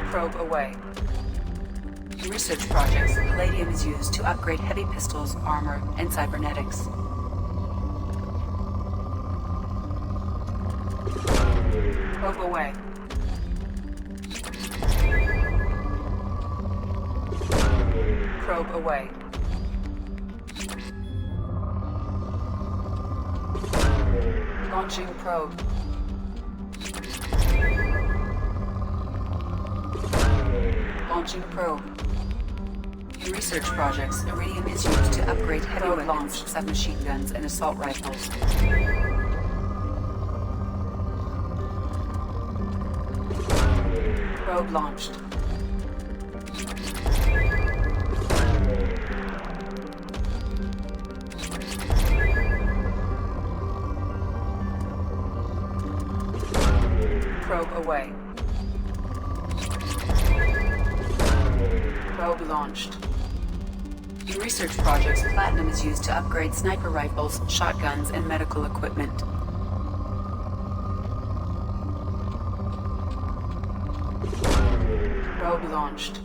Probe away. In research projects, palladium is used to upgrade heavy pistols, armor, and cybernetics. Probe away. Probe away. Launching probe. Launching probe. In research projects, iridium is used to upgrade heavy weapons, submachine guns, and assault rifles. Probe launched. Probe away. Probe launched. In research projects, platinum is used to upgrade sniper rifles, shotguns, and medical equipment. Probe launched.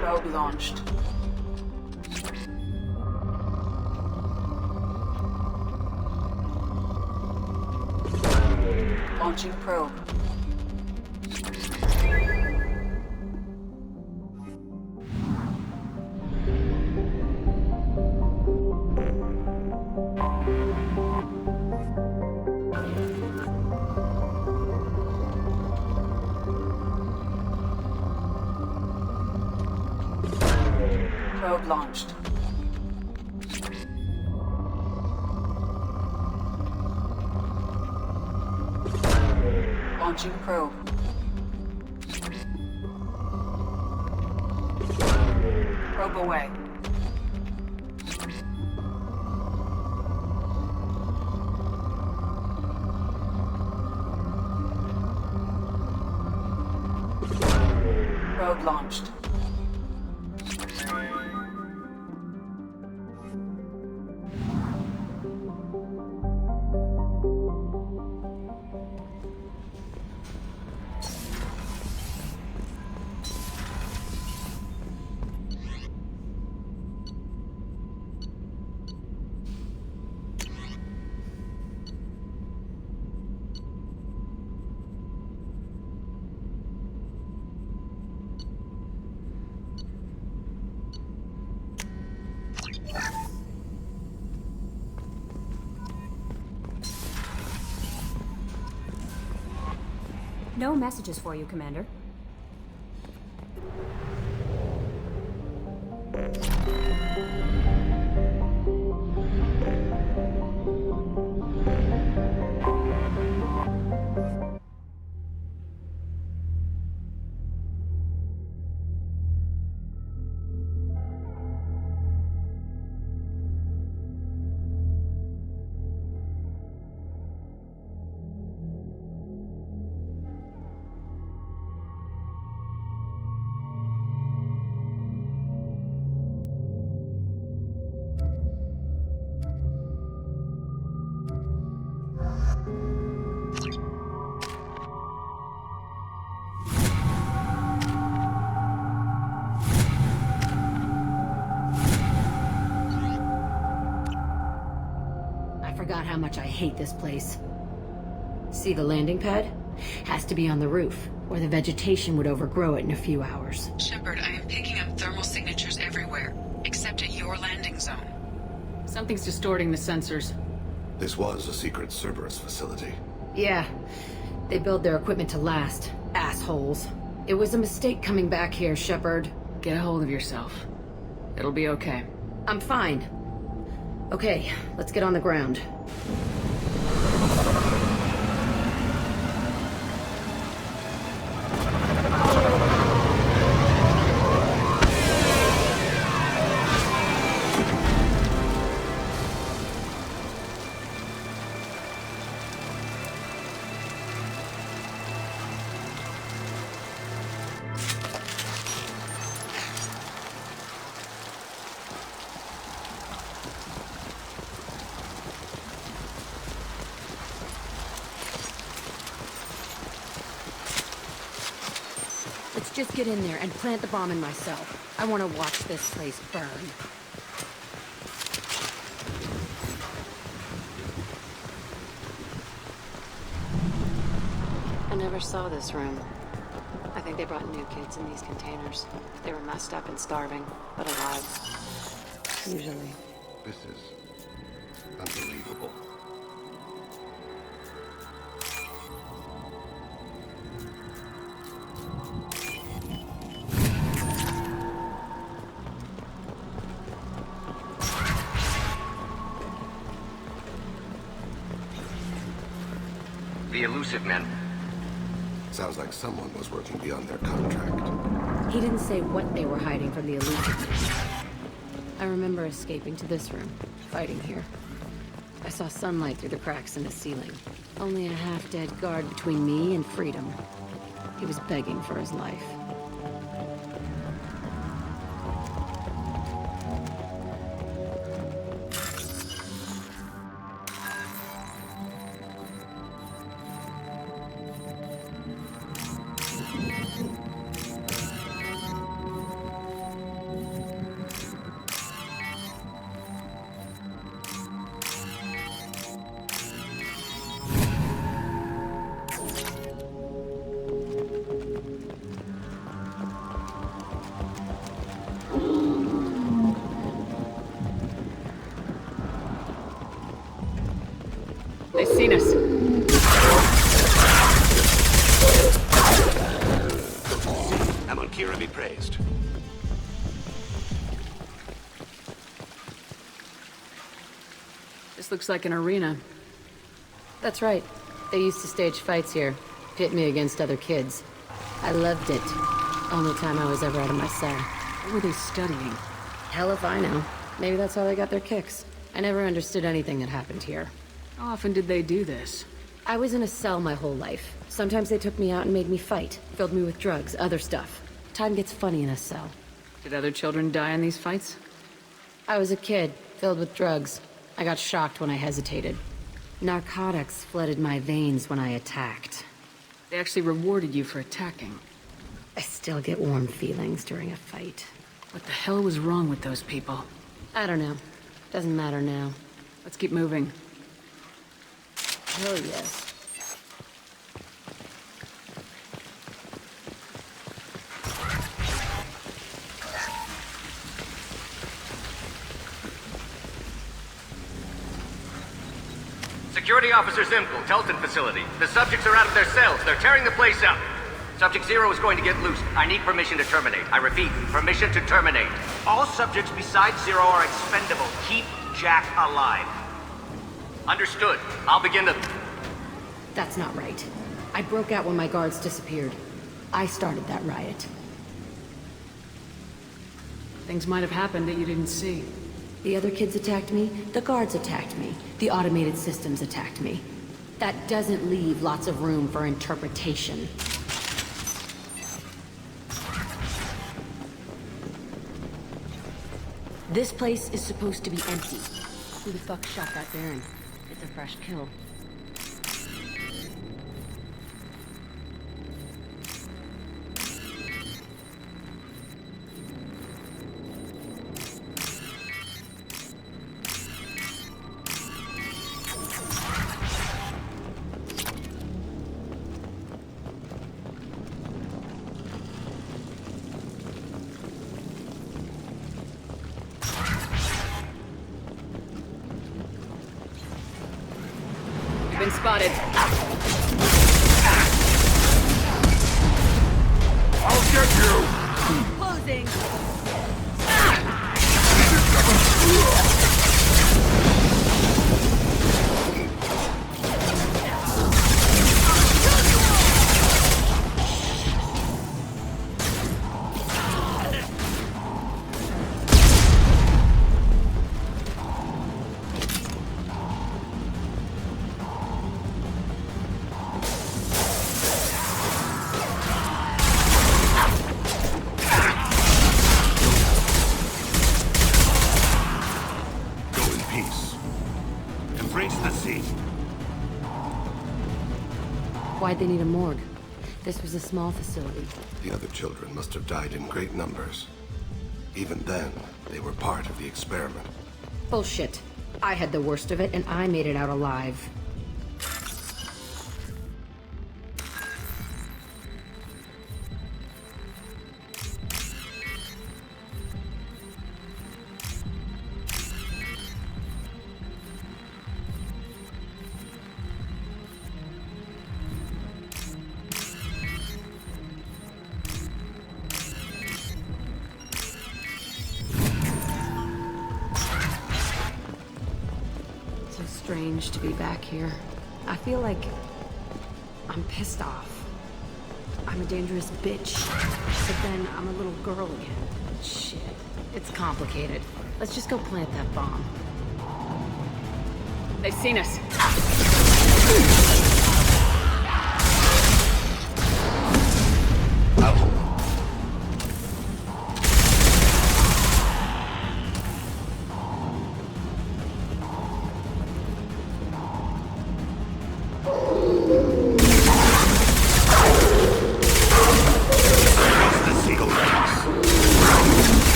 Probe launched. Launching probe. Probe launched. Launching probe. Probe away. Probe launched. No messages for you, Commander. I forgot how much I hate this place. See the landing pad? Has to be on the roof, or the vegetation would overgrow it in a few hours. Shepard, I am picking up thermal signatures everywhere, except at your landing zone. Something's distorting the sensors. This was a secret Cerberus facility. Yeah, they build their equipment to last. Assholes. It was a mistake coming back here, Shepard. Get a hold of yourself. It'll be okay. I'm fine. Okay, let's get on the ground. Let's just get in there and plant the bomb in myself. I want to watch this place burn. I never saw this room. I think they brought new kids in these containers. They were messed up and starving, but alive. Usually. This is unbelievable. The elusive men. Sounds like someone was working beyond their contract. He didn't say what they were hiding from the elusive. I remember escaping to this room, fighting here. I saw sunlight through the cracks in the ceiling. Only a half-dead guard between me and freedom. He was begging for his life. They've seen us. Amonkira be praised. This looks like an arena. That's right. They used to stage fights here, pit me against other kids. I loved it. Only time I was ever out of my cell. What were they studying? Hell if I know. Maybe that's how they got their kicks. I never understood anything that happened here. How often did they do this? I was in a cell my whole life. Sometimes they took me out and made me fight. Filled me with drugs, other stuff. Time gets funny in a cell. Did other children die in these fights? I was a kid, filled with drugs. I got shocked when I hesitated. Narcotics flooded my veins when I attacked. They actually rewarded you for attacking. I still get warm feelings during a fight. What the hell was wrong with those people? I don't know. Doesn't matter now. Let's keep moving. Hell yes. Security Officer Zimkel, Telton facility. The subjects are out of their cells. They're tearing the place up. Subject Zero is going to get loose. I need permission to terminate. I repeat, permission to terminate. All subjects besides Zero are expendable. Keep Jack alive. Understood. I'll begin the... That's not right. I broke out when my guards disappeared. I started that riot. Things might have happened that you didn't see. The other kids attacked me, the guards attacked me, the automated systems attacked me. That doesn't leave lots of room for interpretation. This place is supposed to be empty. Who the fuck shot that Baron? It's a fresh kill. Enemy spotted. I'll get you! Closing. Why'd they need a morgue? This was a small facility. The other children must have died in great numbers. Even then, they were part of the experiment. Bullshit. I had the worst of it, and I made it out alive. Strange to be back here. I feel like I'm pissed off. I'm a dangerous bitch, but then I'm a little girl again. Shit. It's complicated. Let's just go plant that bomb. They've seen us.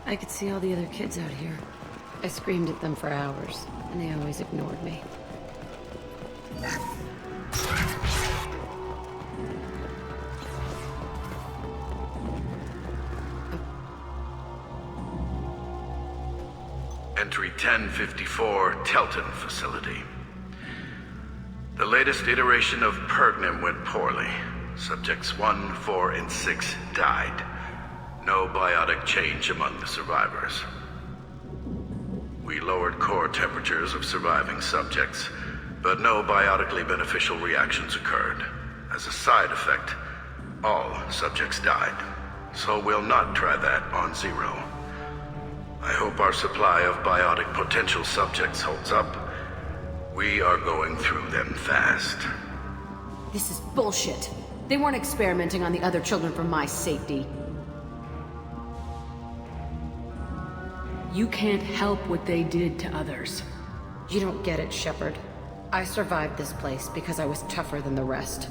I could see all the other kids out here. I screamed at them for hours, and they always ignored me. Entry 1054, Telton Facility. The latest iteration of Pergnum went poorly. Subjects 1, 4, and 6 died. No biotic change among the survivors. We lowered core temperatures of surviving subjects, but no biotically beneficial reactions occurred. As a side effect, all subjects died. So we'll not try that on Zero. I hope our supply of biotic potential subjects holds up. We are going through them fast. This is bullshit. They weren't experimenting on the other children for my safety. You can't help what they did to others. You don't get it, Shepard. I survived this place because I was tougher than the rest.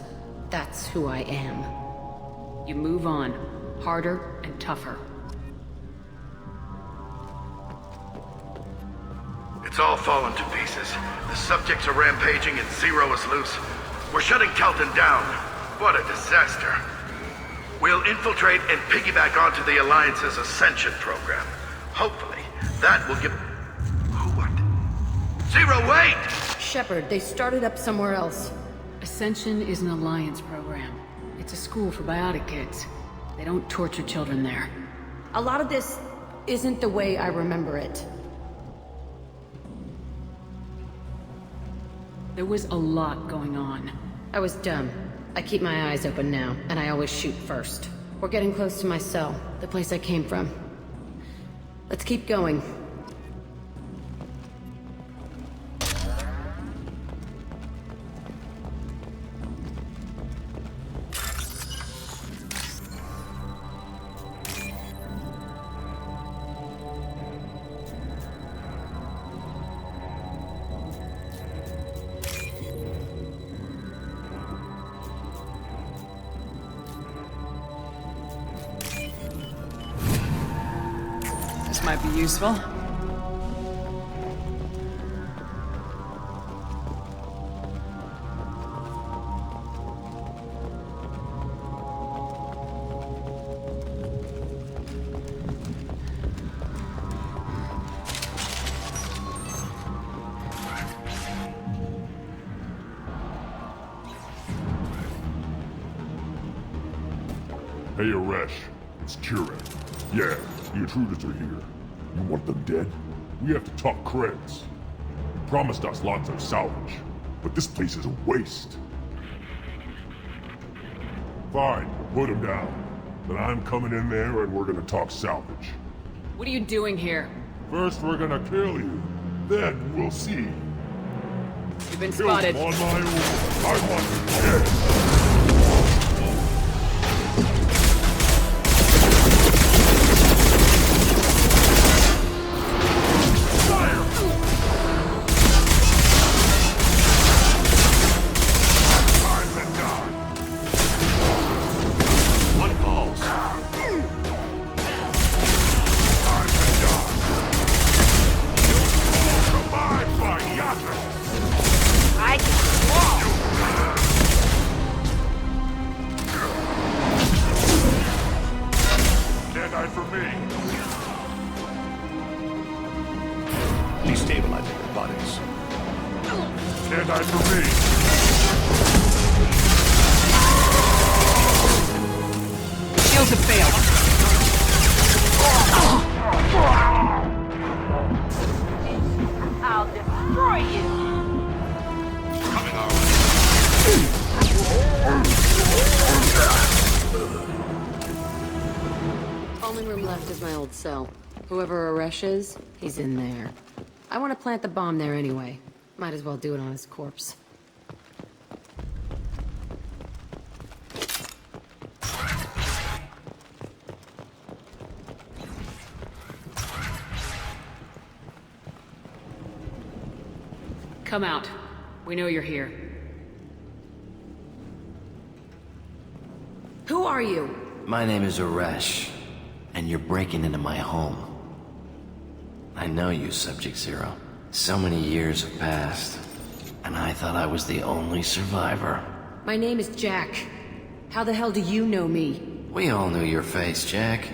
That's who I am. You move on. Harder and tougher. It's all fallen to pieces. The subjects are rampaging and Zero is loose. We're shutting Telton down. What a disaster. We'll infiltrate and piggyback onto the Alliance's Ascension program. Hopefully, that will give... What? Zero, wait! Shepard, they started up somewhere else. Ascension is an Alliance program. It's a school for biotic kids. They don't torture children there. A lot of this isn't the way I remember it. There was a lot going on. I was dumb. I keep my eyes open now, and I always shoot first. We're getting close to my cell, the place I came from. Let's keep going. Might be useful. Hey, Aresh. It's Kira. Yeah, the intruders are here. You want them dead? We have to talk creds. You promised us lots of salvage, but this place is a waste. Fine, put them down. Then I'm coming in there and we're gonna talk salvage. What are you doing here? First we're gonna kill you, then we'll see. You've been Kill spotted. them on my own. I want them dead. Destabilizing your bodies. Stand by for me. Shields have failed. I'll destroy you. Coming our Only room left is my old cell. Whoever Aresh is, he's in there. I want to plant the bomb there anyway. Might as well do it on his corpse. Come out. We know you're here. Who are you? My name is Aresh, and you're breaking into my home. I know you, Subject Zero. So many years have passed, and I thought I was the only survivor. My name is Jack. How the hell do you know me? We all knew your face, Jack.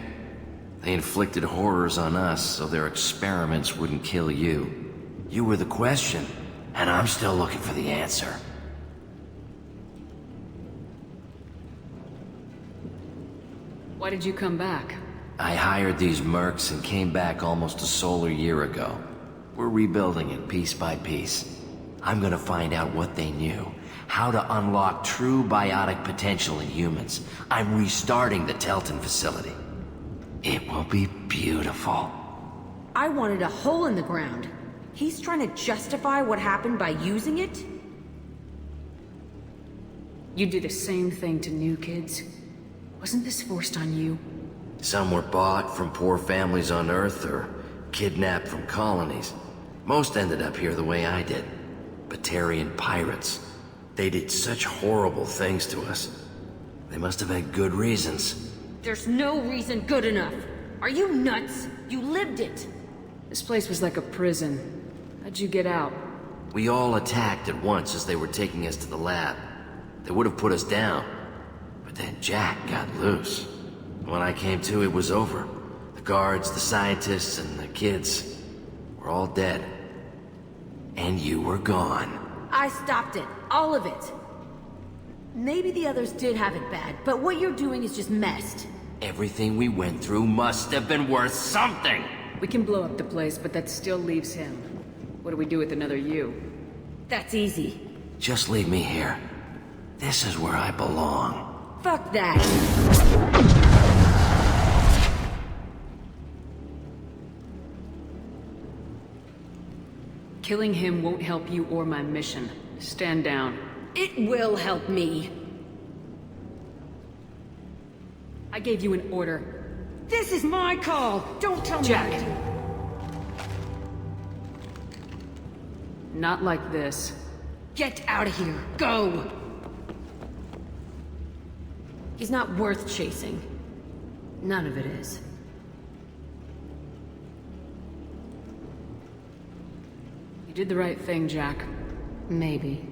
They inflicted horrors on us so their experiments wouldn't kill you. You were the question, and I'm still looking for the answer. Why did you come back? I hired these mercs and came back almost a solar year ago. We're rebuilding it piece by piece. I'm gonna find out what they knew, how to unlock true biotic potential in humans. I'm restarting the Telton facility. It will be beautiful. I wanted a hole in the ground. He's trying to justify what happened by using it? You do the same thing to new kids. Wasn't this forced on you? Some were bought from poor families on Earth or kidnapped from colonies. Most ended up here the way I did. Batarian pirates. They did such horrible things to us. They must have had good reasons. There's no reason good enough. Are you nuts? You lived it. This place was like a prison. How'd you get out? We all attacked at once as they were taking us to the lab. They would have put us down. But then Jack got loose. When I came to, it was over. The guards, the scientists, and the kids were all dead. And you were gone. I stopped it. All of it. Maybe the others did have it bad, but what you're doing is just messed. Everything we went through must have been worth something! We can blow up the place, but that still leaves him. What do we do with another you? That's easy. Just leave me here. This is where I belong. Fuck that. Killing him won't help you or my mission. Stand down. It will help me. I gave you an order. This is my call. Don't tell me. Jack. Not like this. Get out of here. Go. He's not worth chasing. None of it is. You did the right thing, Jack. Maybe.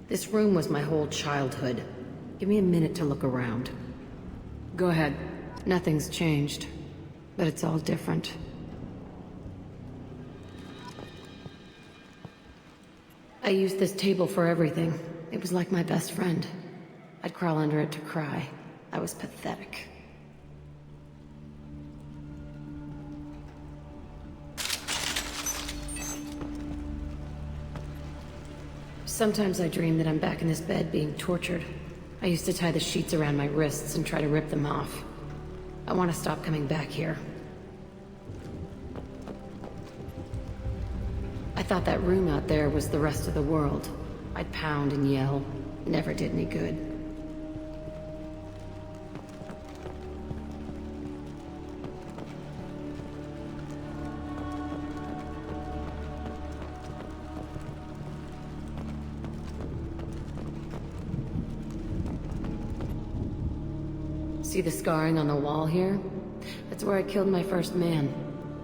This room was my whole childhood. Give me a minute to look around. Go ahead. Nothing's changed, but it's all different. I used this table for everything. It was like my best friend. I'd crawl under it to cry. I was pathetic. Sometimes I dream that I'm back in this bed being tortured. I used to tie the sheets around my wrists and try to rip them off. I want to stop coming back here. I thought that room out there was the rest of the world. I'd pound and yell. Never did any good. See the scarring on the wall here? That's where I killed my first man.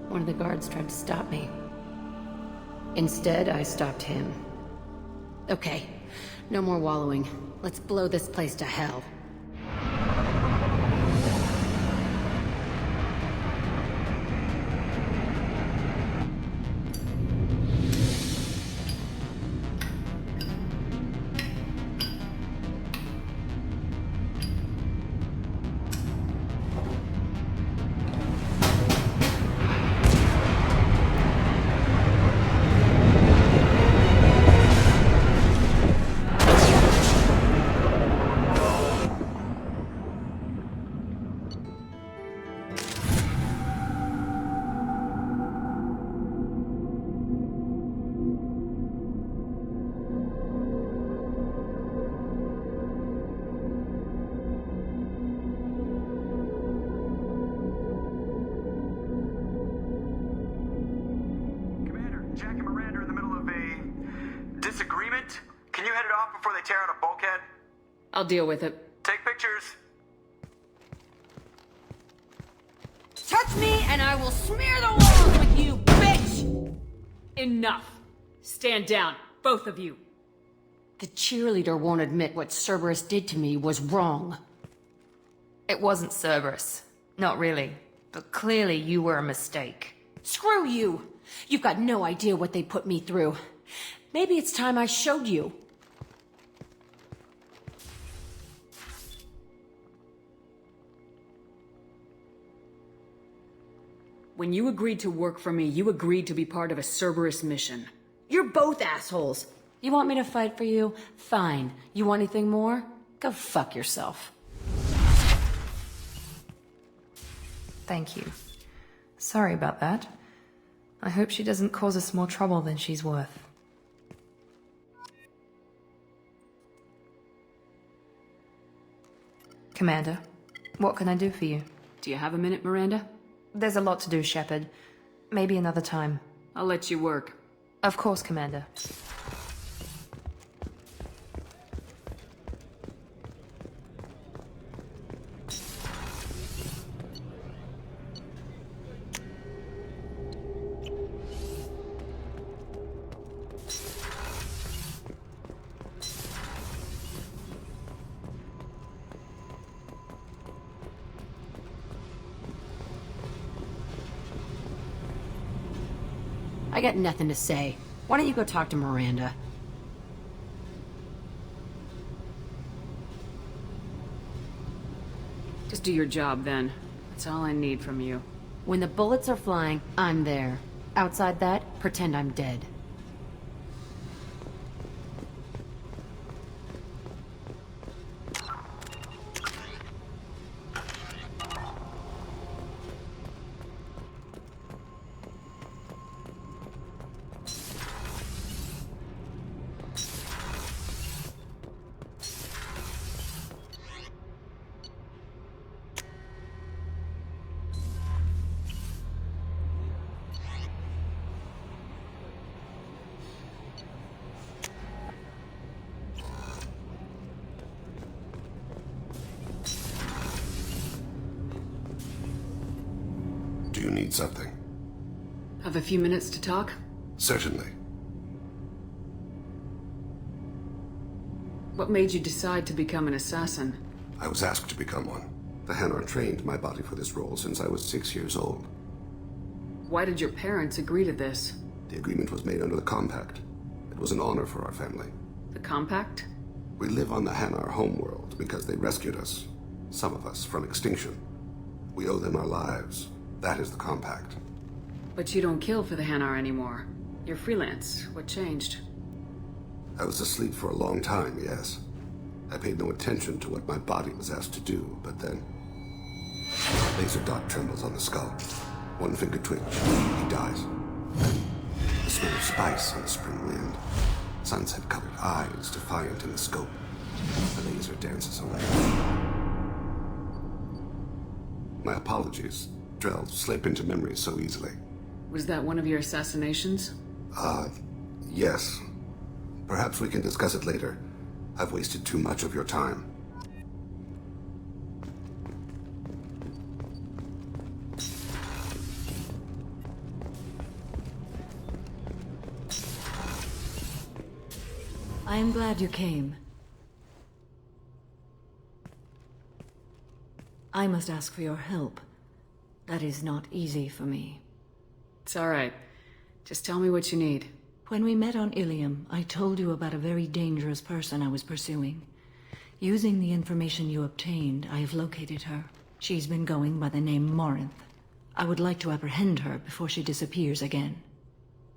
One of the guards tried to stop me. Instead, I stopped him. Okay, no more wallowing. Let's blow this place to hell. I'll deal with it. Take pictures. Touch me and I will smear the walls with you, bitch! Enough. Stand down, both of you. The cheerleader won't admit what Cerberus did to me was wrong. It wasn't Cerberus. Not really. But clearly you were a mistake. Screw you! You've got no idea what they put me through. Maybe it's time I showed you. When you agreed to work for me, you agreed to be part of a Cerberus mission. You're both assholes. You want me to fight for you? Fine. You want anything more? Go fuck yourself. Thank you. Sorry about that. I hope she doesn't cause us more trouble than she's worth. Commander, what can I do for you? Do you have a minute, Miranda? There's a lot to do, Shepard. Maybe another time. I'll let you work. Of course, Commander. I got nothing to say. Why don't you go talk to Miranda? Just do your job, then. That's all I need from you. When the bullets are flying, I'm there. Outside that, pretend I'm dead. Do you need something? Have a few minutes to talk? Certainly. What made you decide to become an assassin? I was asked to become one. The Hanar trained my body for this role since I was 6 years old. Why did your parents agree to this? The agreement was made under the Compact. It was an honor for our family. The Compact? We live on the Hanar homeworld because they rescued us. Some of us from extinction. We owe them our lives. That is the compact. But you don't kill for the Hanar anymore. You're freelance. What changed? I was asleep for a long time, yes. I paid no attention to what my body was asked to do, but then... Laser dot trembles on the skull. One finger twitch. He dies. The smell of spice on the spring wind. Sunset-colored eyes defiant in the scope. The laser dances away. My apologies. Drell slip into memory so easily. Was that one of your assassinations? Yes. Perhaps we can discuss it later. I've wasted too much of your time. I am glad you came. I must ask for your help. That is not easy for me. It's alright. Just tell me what you need. When we met on Ilium, I told you about a very dangerous person I was pursuing. Using the information you obtained, I have located her. She's been going by the name Morinth. I would like to apprehend her before she disappears again.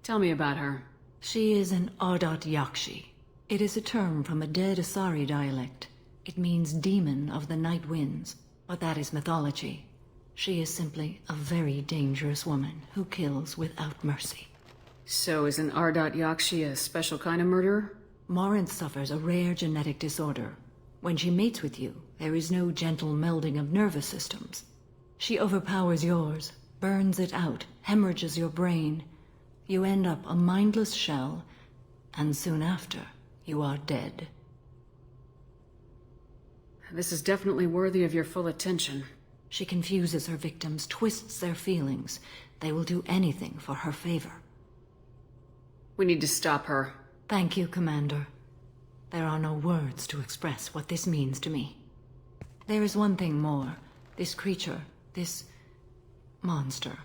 Tell me about her. She is an Ardot Yakshi. It is a term from a dead Asari dialect. It means demon of the night winds, but that is mythology. She is simply a very dangerous woman who kills without mercy. So is an Ardot Yakshi a special kind of murderer? Morinth suffers a rare genetic disorder. When she mates with you, there is no gentle melding of nervous systems. She overpowers yours, burns it out, hemorrhages your brain. You end up a mindless shell, and soon after, you are dead. This is definitely worthy of your full attention. She confuses her victims, twists their feelings. They will do anything for her favor. We need to stop her. Thank you, Commander. There are no words to express what this means to me. There is one thing more. This creature, this monster.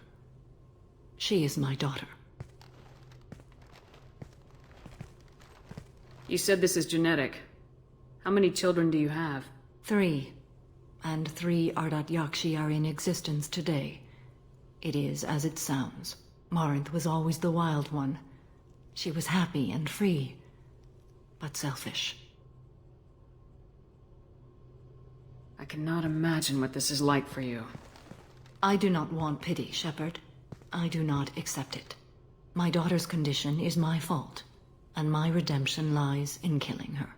She is my daughter. You said this is genetic. How many children do you have? 3. And 3 Ardot Yakshi are in existence today. It is as it sounds. Morinth was always the wild one. She was happy and free, but selfish. I cannot imagine what this is like for you. I do not want pity, Shepard. I do not accept it. My daughter's condition is my fault, and my redemption lies in killing her.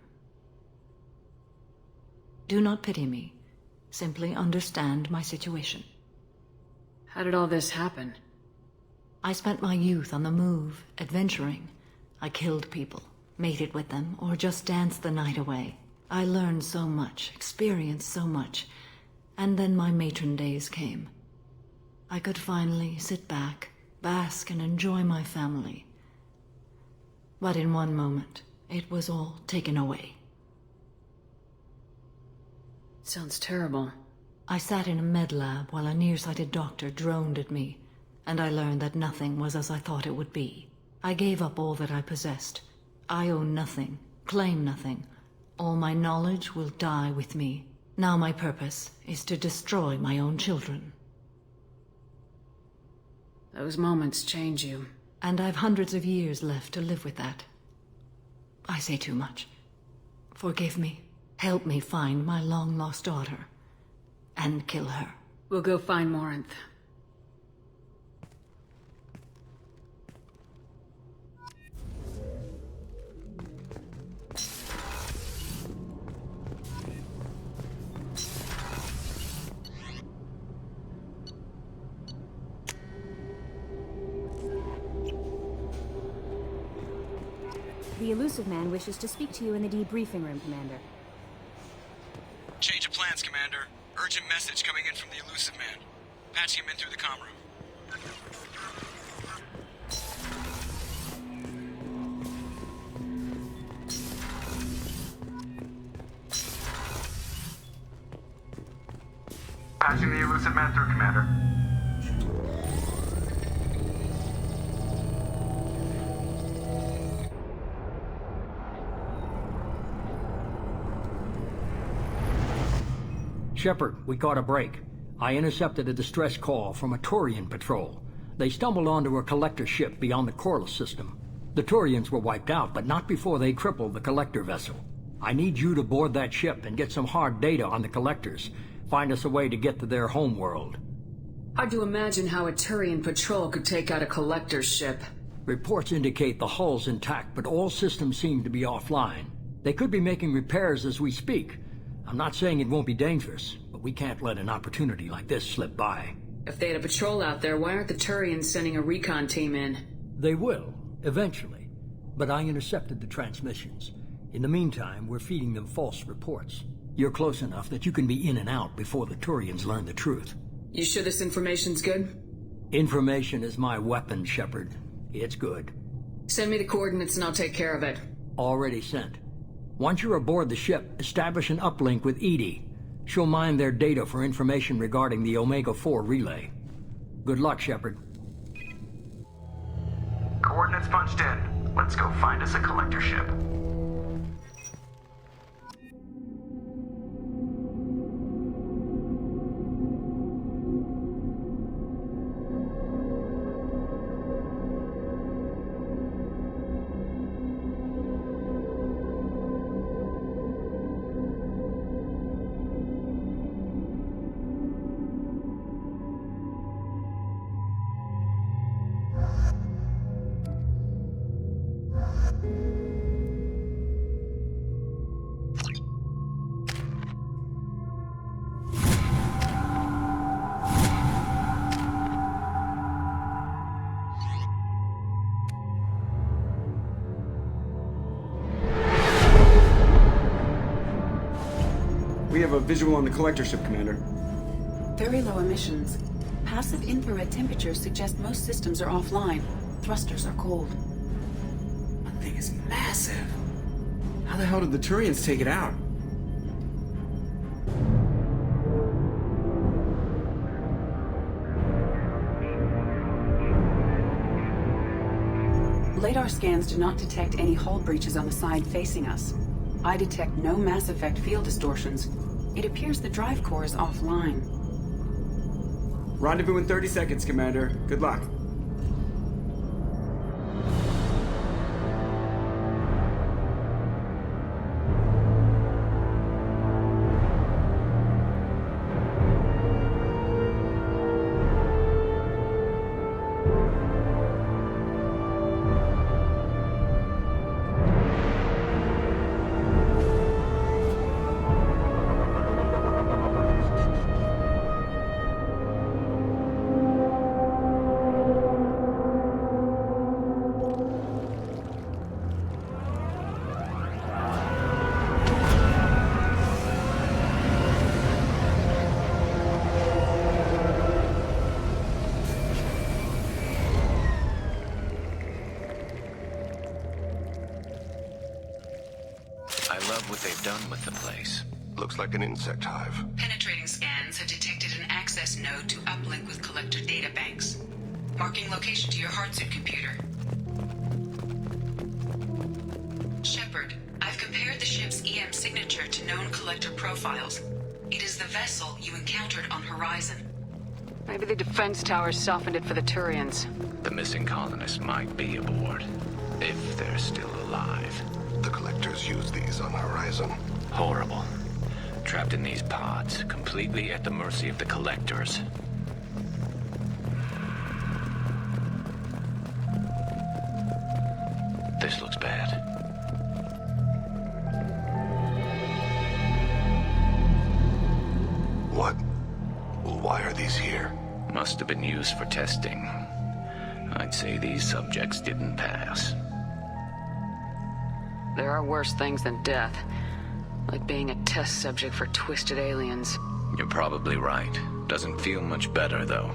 Do not pity me. Simply understand my situation. How did all this happen? I spent my youth on the move, adventuring. I killed people, mated with them, or just danced the night away. I learned so much, experienced so much, and then my matron days came. I could finally sit back, bask, and enjoy my family. But in one moment, it was all taken away. Sounds terrible. I sat in a med lab while a nearsighted doctor droned at me, and I learned that nothing was as I thought it would be. I gave up all that I possessed. I own nothing, claim nothing. All my knowledge will die with me. Now my purpose is to destroy my own children. Those moments change you. And I've hundreds of years left to live with that. I say too much. Forgive me. Help me find my long-lost daughter. And kill her. We'll go find Morinth. The Elusive Man wishes to speak to you in the debriefing room, Commander. Change of plans, Commander. Urgent message coming in from the Elusive Man. Patching him in through the comm room. Patching the Elusive Man through, Commander. Shepard, we caught a break. I intercepted a distress call from a Turian patrol. They stumbled onto a collector ship beyond the Corliss system. The Turians were wiped out, but not before they crippled the collector vessel. I need you to board that ship and get some hard data on the collectors. Find us a way to get to their homeworld. Hard to imagine how a Turian patrol could take out a collector's ship. Reports indicate the hull's intact, but all systems seem to be offline. They could be making repairs as we speak. I'm not saying it won't be dangerous, but we can't let an opportunity like this slip by. If they had a patrol out there, why aren't the Turians sending a recon team in? They will, eventually. But I intercepted the transmissions. In the meantime, we're feeding them false reports. You're close enough that you can be in and out before the Turians learn the truth. You sure this information's good? Information is my weapon, Shepard. It's good. Send me the coordinates and I'll take care of it. Already sent. Once you're aboard the ship, establish an uplink with Edie. She'll mine their data for information regarding the Omega-4 relay. Good luck, Shepard. Coordinates punched in. Let's go find us a collector ship. We have a visual on the collector ship, Commander. Very low emissions. Passive infrared temperatures suggest most systems are offline. Thrusters are cold. That thing is massive. How the hell did the Turians take it out? Radar scans do not detect any hull breaches on the side facing us. I detect no Mass Effect field distortions. It appears the drive core is offline. Rendezvous in 30 seconds, Commander. Good luck. Looks like an insect hive. Penetrating scans have detected an access node to uplink with collector data banks. Marking location to your hardsuit computer. Shepard, I've compared the ship's EM signature to known collector profiles. It is the vessel you encountered on Horizon. Maybe the defense towers softened it for the Turians. The missing colonists might be aboard, if they're still alive. The collectors use these on Horizon. Horrible. Trapped in these pods, completely at the mercy of the collectors. This looks bad. What? Why are these here? Must have been used for testing. I'd say these subjects didn't pass. There are worse things than death. Like being a test subject for twisted aliens. You're probably right. Doesn't feel much better, though.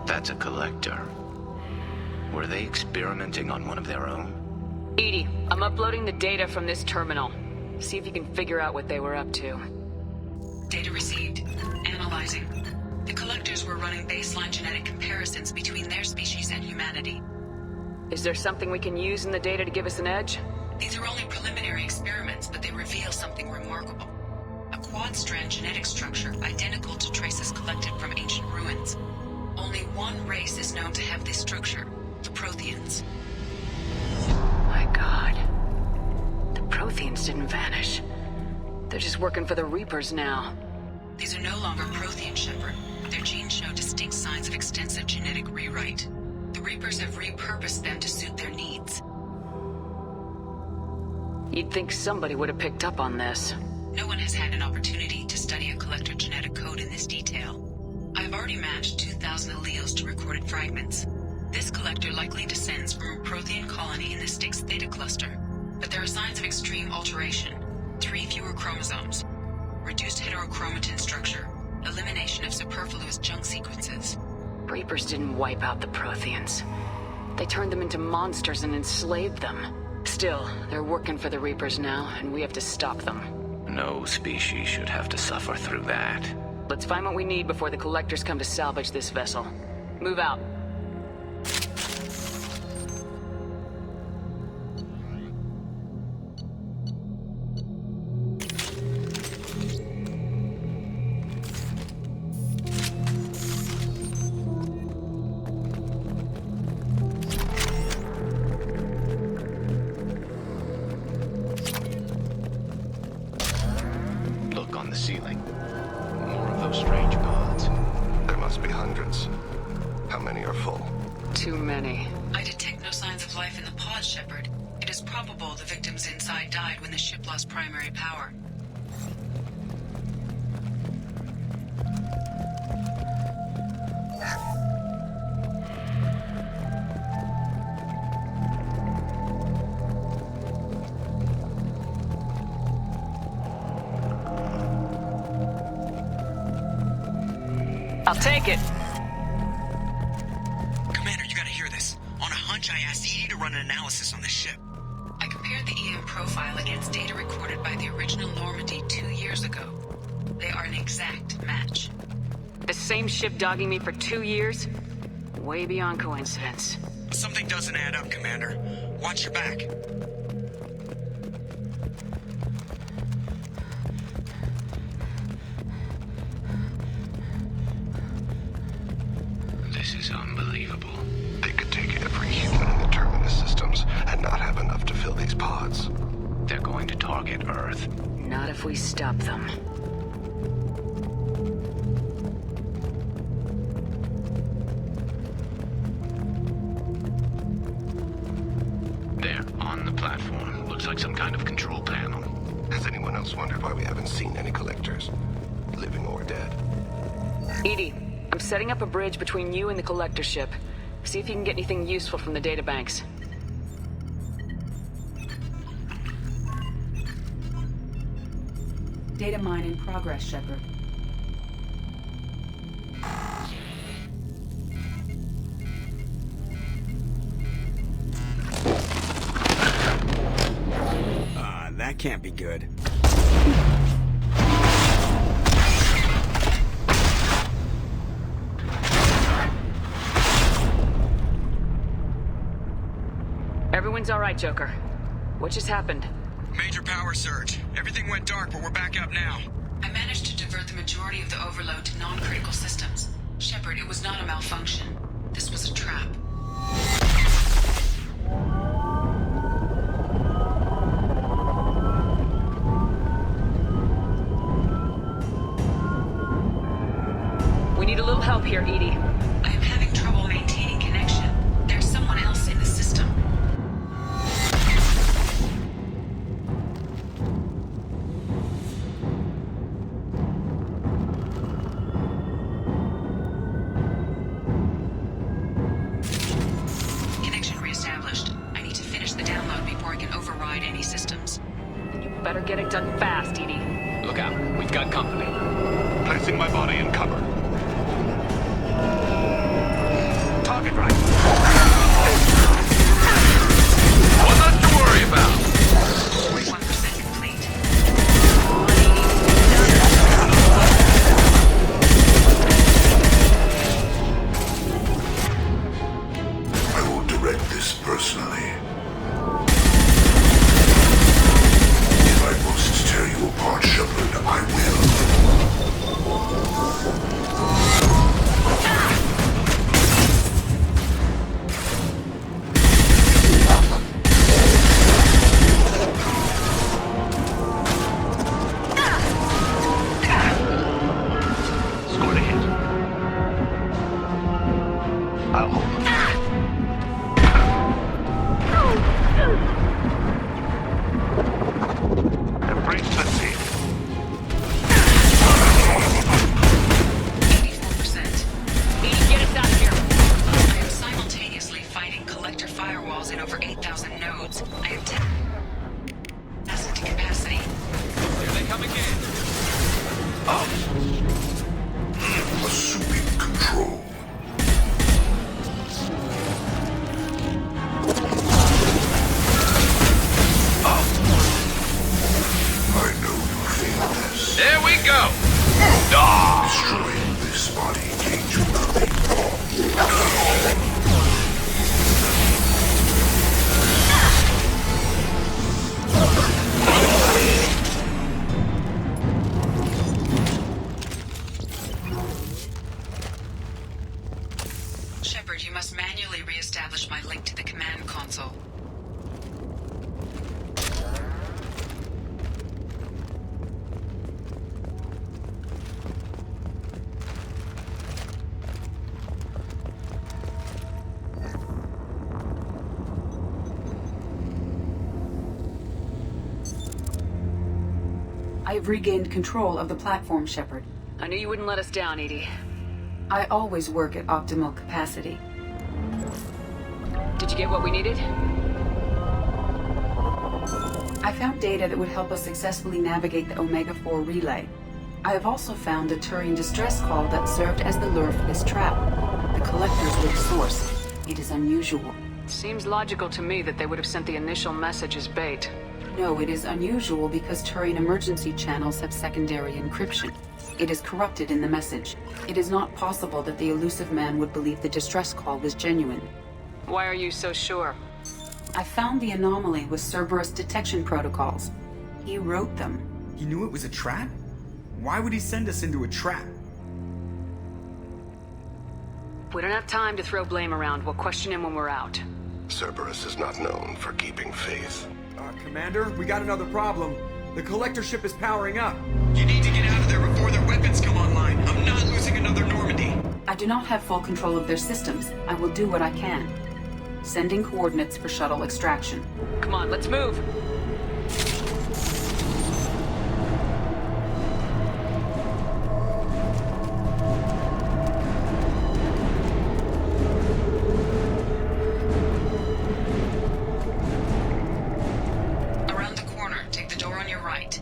That's a collector. Were they experimenting on one of their own? EDI, I'm uploading the data from this terminal. See if you can figure out what they were up to. Data received. Analyzing. The collectors were running baseline genetic comparisons between their species and humanity. Is there something we can use in the data to give us an edge? These are only preliminary experiments, but they reveal something remarkable. A quad-strand genetic structure identical to traces collected from ancient ruins. Only one race is known to have this structure, the Protheans. My God. The Protheans didn't vanish. They're just working for the Reapers now. These are no longer Prothean, Shepard. Their genes show distinct signs of extensive genetic rewrite. The Reapers have repurposed them to suit their needs. You'd think somebody would have picked up on this. No one has had an opportunity to study a collector genetic code in this detail. I've already matched 2,000 alleles to recorded fragments. This collector likely descends from a Prothean colony in the Styx Theta cluster. But there are signs of extreme alteration. 3 fewer chromosomes. Reduced heterochromatin structure. Elimination of superfluous junk sequences. Reapers didn't wipe out the Protheans. They turned them into monsters and enslaved them. Still, they're working for the Reapers now, and we have to stop them. No species should have to suffer through that. Let's find what we need before the collectors come to salvage this vessel. Move out. Look on the ceiling. More of those strange pods. There must be hundreds. How many are full? Too many. I detect no signs of life in the pod, Shepard. It is probable the victims inside died when the ship lost primary power. I'll take it. Commander, you gotta hear this. On a hunch, I asked EDI to run an analysis on the ship. I compared the EM profile against data recorded by the original Normandy 2 years ago. They are an exact match. The same ship dogging me for 2 years? Way beyond coincidence. Something doesn't add up, Commander. Watch your back. This is unbelievable. They could take every human in the Terminus systems and not have enough to fill these pods. They're going to target Earth. Not if we stop them. There, on the platform. Looks like some kind of control panel. Has anyone else wondered why we haven't seen any collectors? Living or dead? EDI, I'm setting up a bridge between you and the collector ship. See if you can get anything useful from the databanks. Data mine in progress, Shepard. That can't be good. Everyone's all right, Joker. What just happened? Major power surge. Everything went dark, but we're back up now. I managed to divert the majority of the overload to non-critical systems. Shepard, it was not a malfunction. This was a trap. We need a little help here, EDI. I am having trouble maintaining connection. There's someone else in the system. Connection reestablished. I need to finish the download before I can override any systems. Then you better get it done fast, EDI. Look out. We've got company. Placing my body in cover. Assuming control. I know you feel this. There we go! Destroying this body gains you nothing. Shepard, you must manually re-establish my link to the command console. I've regained control of the platform, Shepard. I knew you wouldn't let us down, Edie. I always work at optimal capacity. Did you get what we needed? I found data that would help us successfully navigate the Omega-4 relay. I have also found a Turian distress call that served as the lure for this trap. The collectors were the source. It is unusual. Seems logical to me that they would have sent the initial message as bait. No, it is unusual because Turian emergency channels have secondary encryption. It is corrupted in the message. It is not possible that the elusive man would believe the distress call was genuine. Why are you so sure? I found the anomaly with Cerberus detection protocols. He wrote them. He knew it was a trap? Why would he send us into a trap? We don't have time to throw blame around. We'll question him when we're out. Cerberus is not known for keeping faith. Commander, we got another problem. The collector ship is powering up. You need to get out of there before their weapons come online. I'm not losing another Normandy. I do not have full control of their systems. I will do what I can. Sending coordinates for shuttle extraction. Come on, let's move. Around the corner, take the door on your right.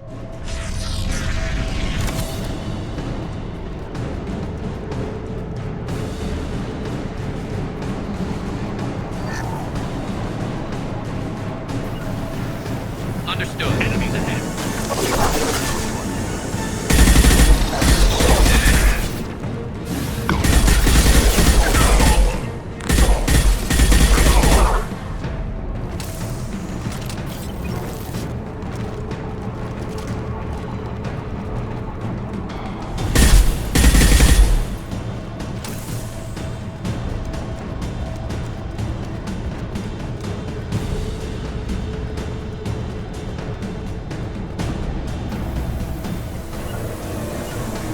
Understood. Enemies ahead.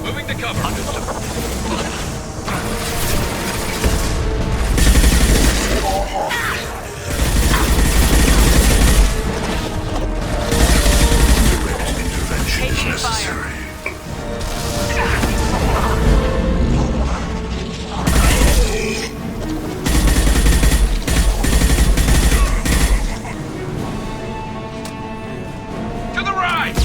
Moving to cover. Intervention is necessary. To the right!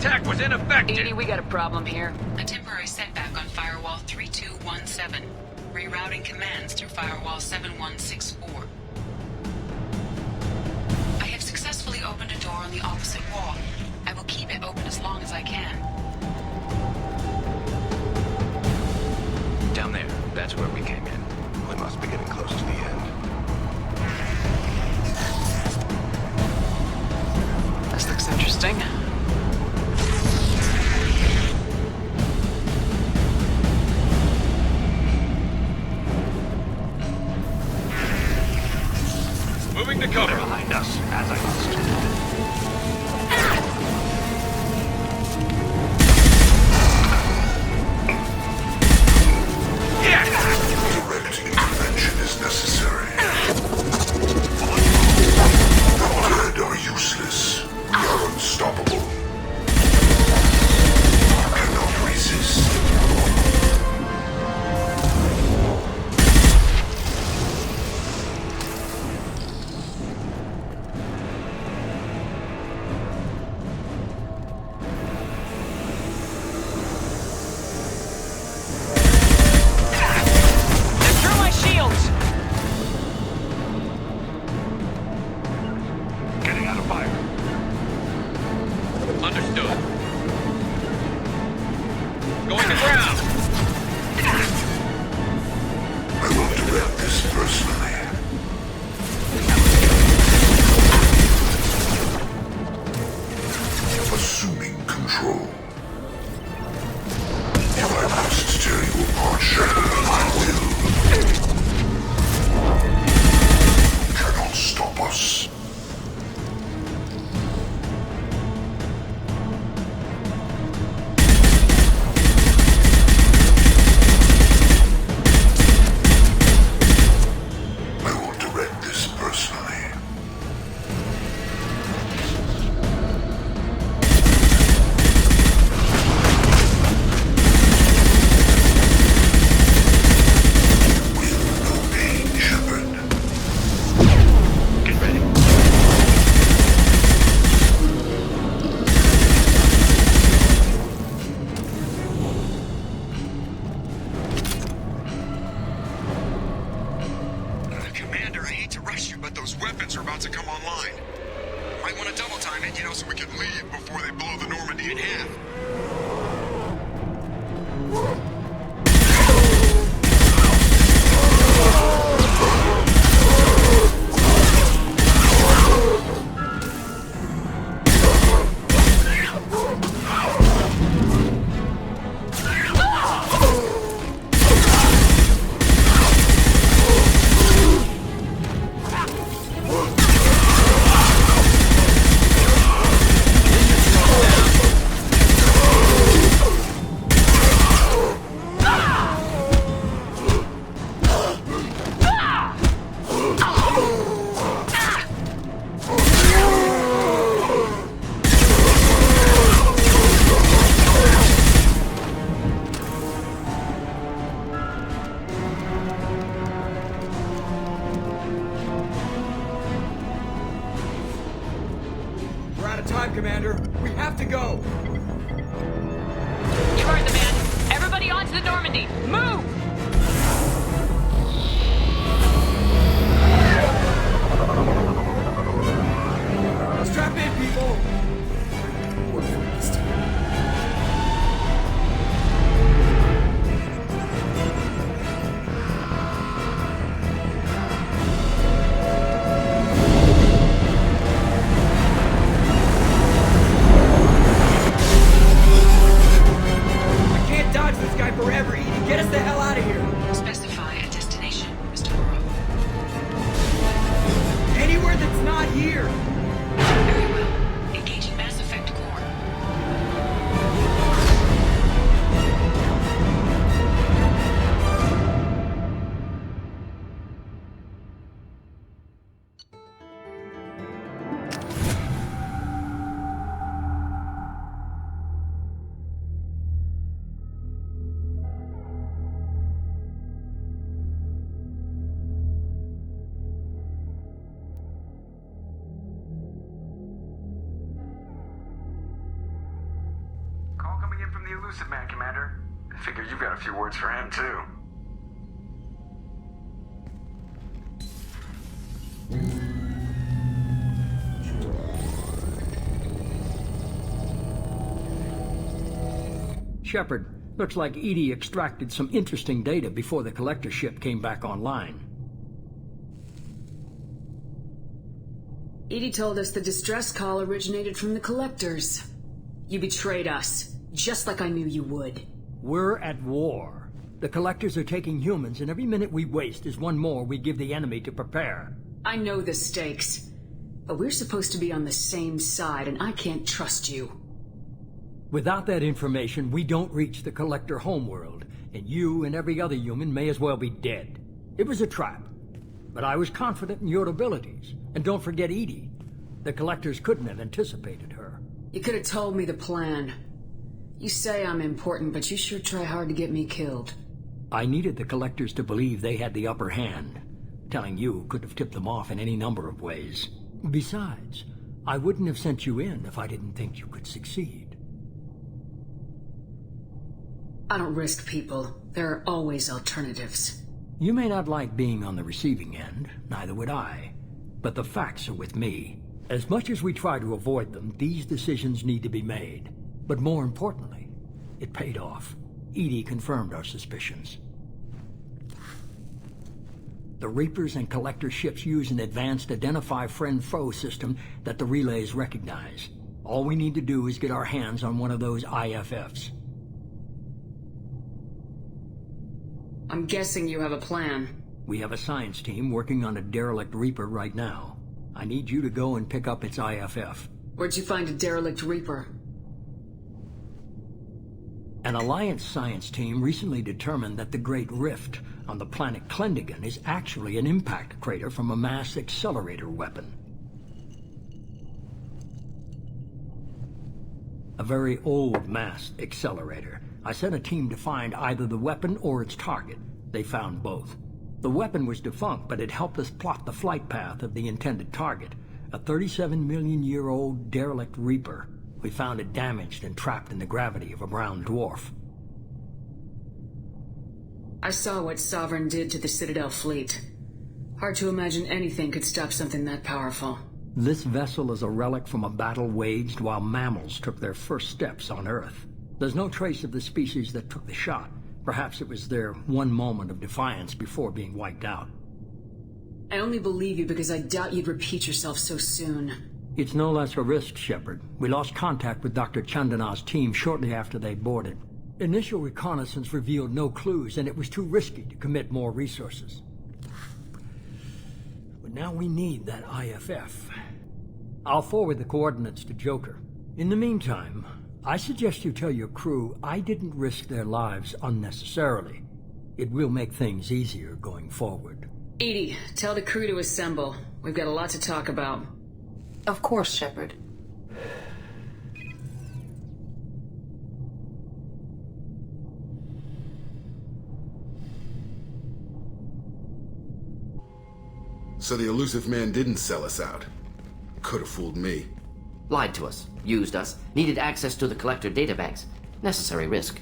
attack was ineffective. Edie, we got a problem here. A temporary setback on Firewall 3217. Rerouting commands through Firewall 7164. I have successfully opened a door on the opposite wall. I will keep it open as long as I can. Down there. That's where we came in. We must be getting close to the end. This looks interesting. Moving to cover. They're behind us, as I understood. Direct intervention is necessary. The dead are useless. We are unstoppable. You cannot resist. Commander. We have to go. You heard the man. Everybody onto the Normandy. Move! Strap in, people. Work for this time. Forever, Edie. Get us the hell out of here. Elusive Man, Commander. I figure you've got a few words for him, too. Shepard, looks like EDI extracted some interesting data before the collector ship came back online. EDI told us the distress call originated from the collectors. You betrayed us, just like I knew you would. We're at war. The collectors are taking humans, and every minute we waste is one more we give the enemy to prepare. I know the stakes, but we're supposed to be on the same side, and I can't trust you. Without that information, we don't reach the collector homeworld, and you and every other human may as well be dead. It was a trap, but I was confident in your abilities. And don't forget EDI. The collectors couldn't have anticipated her. You could have told me the plan. You say I'm important, but you sure try hard to get me killed. I needed the collectors to believe they had the upper hand. Telling you could have tipped them off in any number of ways. Besides, I wouldn't have sent you in if I didn't think you could succeed. I don't risk people. There are always alternatives. You may not like being on the receiving end, neither would I. But the facts are with me. As much as we try to avoid them, these decisions need to be made. But more importantly, it paid off. EDI confirmed our suspicions. The Reapers and Collector ships use an advanced Identify Friend-Foe system that the relays recognize. All we need to do is get our hands on one of those IFFs. I'm guessing you have a plan. We have a science team working on a derelict Reaper right now. I need you to go and pick up its IFF. Where'd you find a derelict Reaper? An Alliance science team recently determined that the Great Rift on the planet Klendigan is actually an impact crater from a mass accelerator weapon. A very old mass accelerator. I sent a team to find either the weapon or its target. They found both. The weapon was defunct, but it helped us plot the flight path of the intended target, a 37-million-year-old derelict Reaper. We found it damaged and trapped in the gravity of a brown dwarf. I saw what Sovereign did to the Citadel fleet. Hard to imagine anything could stop something that powerful. This vessel is a relic from a battle waged while mammals took their first steps on Earth. There's no trace of the species that took the shot. Perhaps it was their one moment of defiance before being wiped out. I only believe you because I doubt you'd repeat yourself so soon. It's no less a risk, Shepard. We lost contact with Dr. Chandana's team shortly after they boarded. Initial reconnaissance revealed no clues, and it was too risky to commit more resources. But now we need that IFF. I'll forward the coordinates to Joker. In the meantime, I suggest you tell your crew I didn't risk their lives unnecessarily. It will make things easier going forward. EDI, tell the crew to assemble. We've got a lot to talk about. Of course, Shepard. So the elusive man didn't sell us out. Could have fooled me. Lied to us, used us, needed access to the collector databanks. Necessary risk.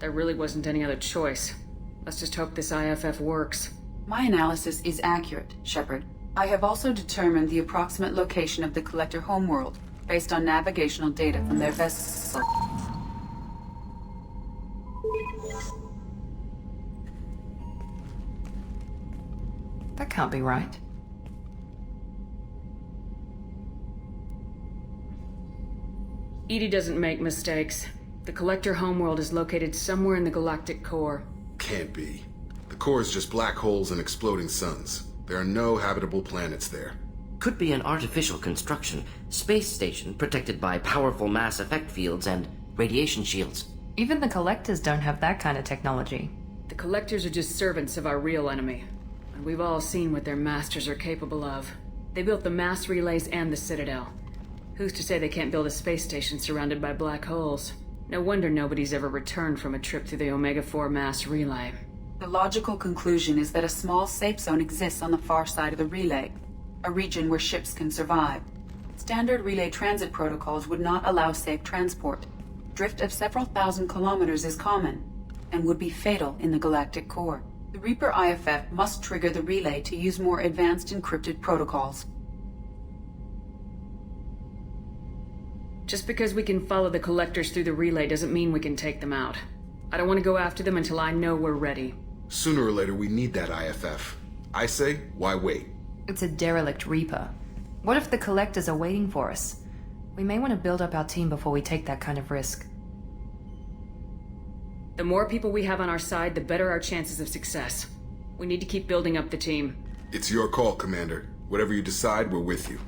There really wasn't any other choice. Let's just hope this IFF works. My analysis is accurate, Shepard. I have also determined the approximate location of the collector homeworld, based on navigational data from their vessel. That can't be right. EDI doesn't make mistakes. The collector homeworld is located somewhere in the galactic core. Can't be. The core is just black holes and exploding suns. There are no habitable planets there. Could be an artificial construction, space station protected by powerful mass effect fields and radiation shields. Even the collectors don't have that kind of technology. The collectors are just servants of our real enemy. And we've all seen what their masters are capable of. They built the mass relays and the Citadel. Who's to say they can't build a space station surrounded by black holes? No wonder nobody's ever returned from a trip through the Omega-4 mass relay. The logical conclusion is that a small safe zone exists on the far side of the relay, a region where ships can survive. Standard relay transit protocols would not allow safe transport. Drift of several thousand kilometers is common, and would be fatal in the galactic core. The Reaper IFF must trigger the relay to use more advanced encrypted protocols. Just because we can follow the collectors through the relay doesn't mean we can take them out. I don't want to go after them until I know we're ready. Sooner or later, we need that IFF. I say, why wait? It's a derelict Reaper. What if the collectors are waiting for us? We may want to build up our team before we take that kind of risk. The more people we have on our side, the better our chances of success. We need to keep building up the team. It's your call, Commander. Whatever you decide, we're with you.